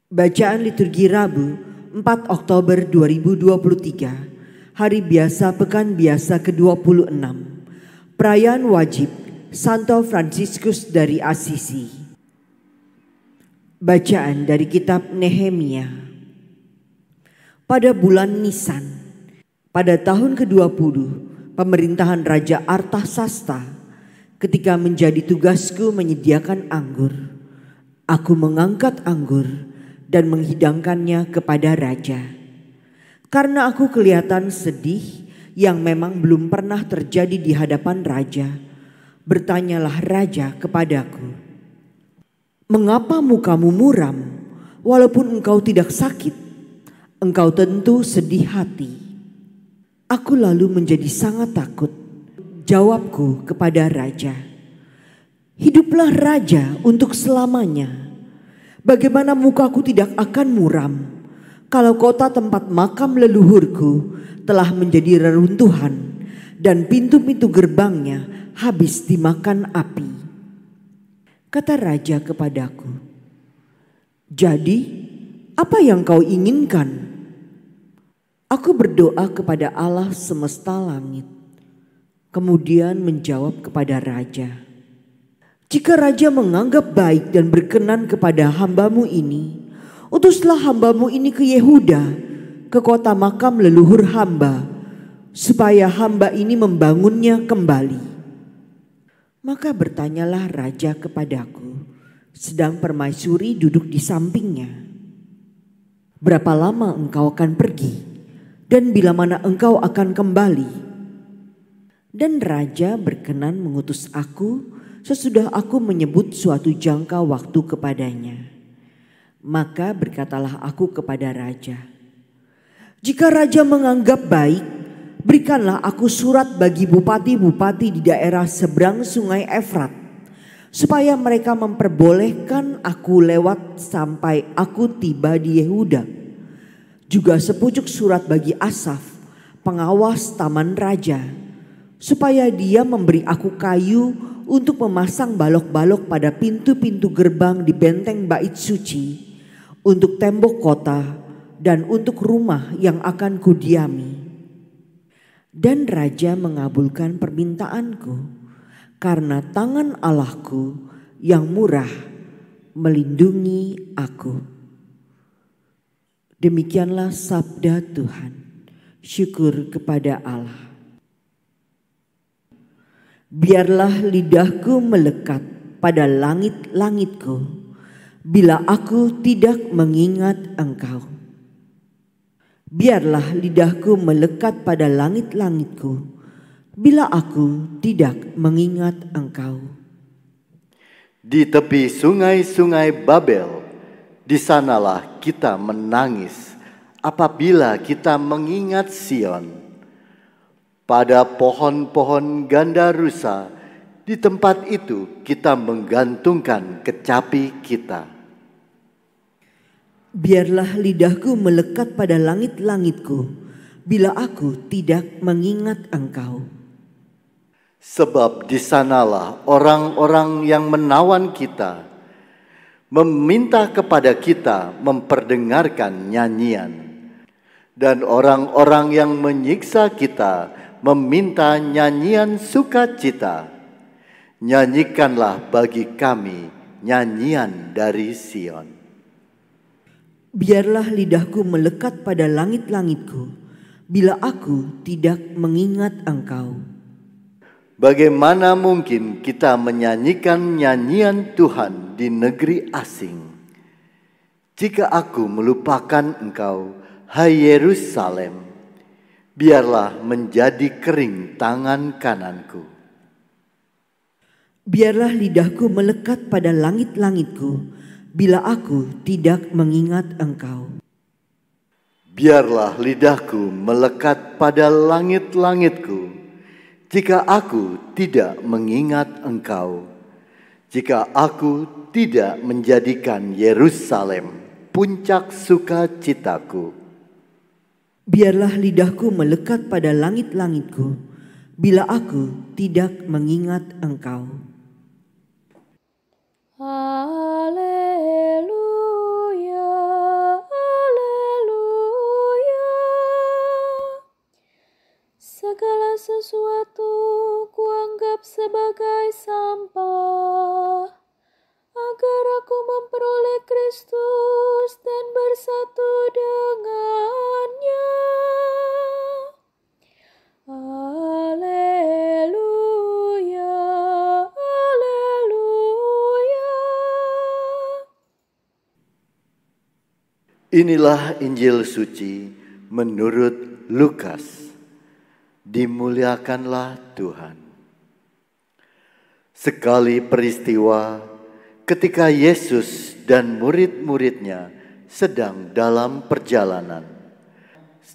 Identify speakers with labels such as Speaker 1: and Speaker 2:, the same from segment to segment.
Speaker 1: Bacaan Liturgi Rabu 4 Oktober 2023, Hari Biasa Pekan Biasa ke-26, Perayaan Wajib Santo Fransiskus dari Assisi. Bacaan dari kitab Nehemia. Pada bulan Nisan, pada tahun ke-20 pemerintahan Raja Artasasta, ketika menjadi tugasku menyediakan anggur, aku mengangkat anggur dan menghidangkannya kepada raja. Karena aku kelihatan sedih yang memang belum pernah terjadi di hadapan raja, bertanyalah raja kepadaku, "Mengapa mukamu muram walaupun engkau tidak sakit? Engkau tentu sedih hati." Aku lalu menjadi sangat takut. Jawabku kepada raja, "Hiduplah raja untuk selamanya. Bagaimana mukaku tidak akan muram kalau kota tempat makam leluhurku telah menjadi reruntuhan dan pintu-pintu gerbangnya habis dimakan api?" Kata raja kepadaku, "Jadi apa yang kau inginkan?" Aku berdoa kepada Allah semesta langit, kemudian menjawab kepada raja, "Jika raja menganggap baik dan berkenan kepada hambamu ini, utuslah hambamu ini ke Yehuda, ke kota makam leluhur hamba, supaya hamba ini membangunnya kembali." Maka bertanyalah raja kepadaku, sedang permaisuri duduk di sampingnya, "Berapa lama engkau akan pergi? Dan bila mana engkau akan kembali?" Dan raja berkenan mengutus aku sesudah aku menyebut suatu jangka waktu kepadanya. Maka berkatalah aku kepada raja, "Jika raja menganggap baik, berikanlah aku surat bagi bupati-bupati di daerah seberang sungai Efrat, supaya mereka memperbolehkan aku lewat sampai aku tiba di Yehuda. Juga sepucuk surat bagi Asaf, pengawas taman raja, supaya dia memberi aku kayu untuk memasang balok-balok pada pintu-pintu gerbang di benteng bait suci, untuk tembok kota dan untuk rumah yang akan kudiami." Dan raja mengabulkan permintaanku, karena tangan Allahku yang murah melindungi aku. Demikianlah sabda Tuhan. Syukur kepada Allah. Biarlah lidahku melekat pada langit-langitku bila aku tidak mengingat Engkau. Biarlah lidahku melekat pada langit-langitku bila aku tidak mengingat Engkau.
Speaker 2: Di tepi sungai-sungai Babel, di sanalah kita menangis apabila kita mengingat Sion. Pada pohon-pohon ganda rusa, di tempat itu kita menggantungkan kecapi kita.
Speaker 1: Biarlah lidahku melekat pada langit-langitku bila aku tidak mengingat Engkau.
Speaker 2: Sebab di sanalah orang-orang yang menawan kita meminta kepada kita memperdengarkan nyanyian, dan orang-orang yang menyiksa kita meminta nyanyian sukacita. Nyanyikanlah bagi kami nyanyian dari Sion.
Speaker 1: Biarlah lidahku melekat pada langit-langitku bila aku tidak mengingat Engkau.
Speaker 2: Bagaimana mungkin kita menyanyikan nyanyian Tuhan di negeri asing, jika aku melupakan Engkau, hai Yerusalem? Biarlah menjadi kering tangan kananku.
Speaker 1: Biarlah lidahku melekat pada langit-langitku bila aku tidak mengingat Engkau.
Speaker 2: Biarlah lidahku melekat pada langit-langitku jika aku tidak mengingat Engkau, jika aku tidak menjadikan Yerusalem puncak sukacitaku.
Speaker 1: Biarlah lidahku melekat pada langit-langitku bila aku tidak mengingat Engkau.
Speaker 3: Haleluya. sebagai sampah, agar aku memperoleh Kristus dan bersatu dengannya. Haleluya, haleluya.
Speaker 2: Inilah Injil suci menurut Lukas. Dimuliakanlah Tuhan. Sekali peristiwa ketika Yesus dan murid-muridnya sedang dalam perjalanan,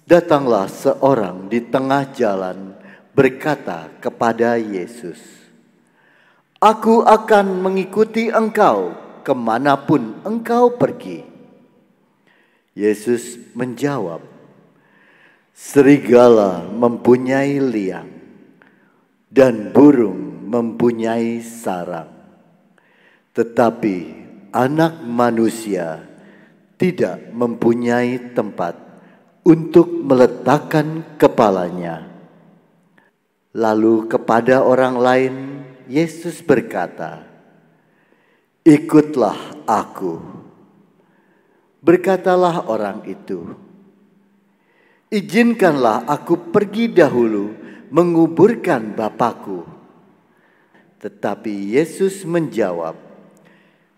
Speaker 2: datanglah seorang di tengah jalan berkata kepada Yesus, "Aku akan mengikuti engkau kemanapun engkau pergi." Yesus menjawab, "Serigala mempunyai liang dan burung mempunyai sarang, tetapi Anak Manusia tidak mempunyai tempat untuk meletakkan kepalanya." Lalu kepada orang lain Yesus berkata, "Ikutlah aku." Berkatalah orang itu, "Izinkanlah aku pergi dahulu menguburkan Bapakku." Tetapi Yesus menjawab,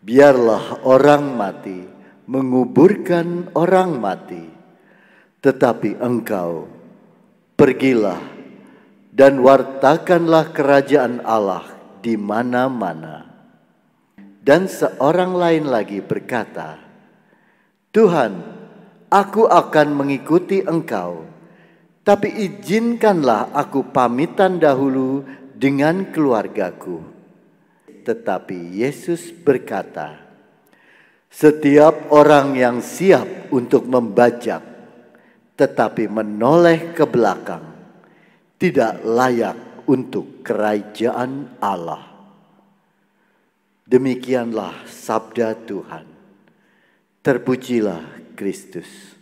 Speaker 2: "Biarlah orang mati menguburkan orang mati, tetapi engkau pergilah dan wartakanlah kerajaan Allah di mana-mana." Dan seorang lain lagi berkata, "Tuhan, aku akan mengikuti engkau, tapi izinkanlah aku pamitan dahulu dengan keluargaku." Tetapi Yesus berkata, "Setiap orang yang siap untuk membajak, tetapi menoleh ke belakang, tidak layak untuk kerajaan Allah." Demikianlah sabda Tuhan. Terpujilah Kristus.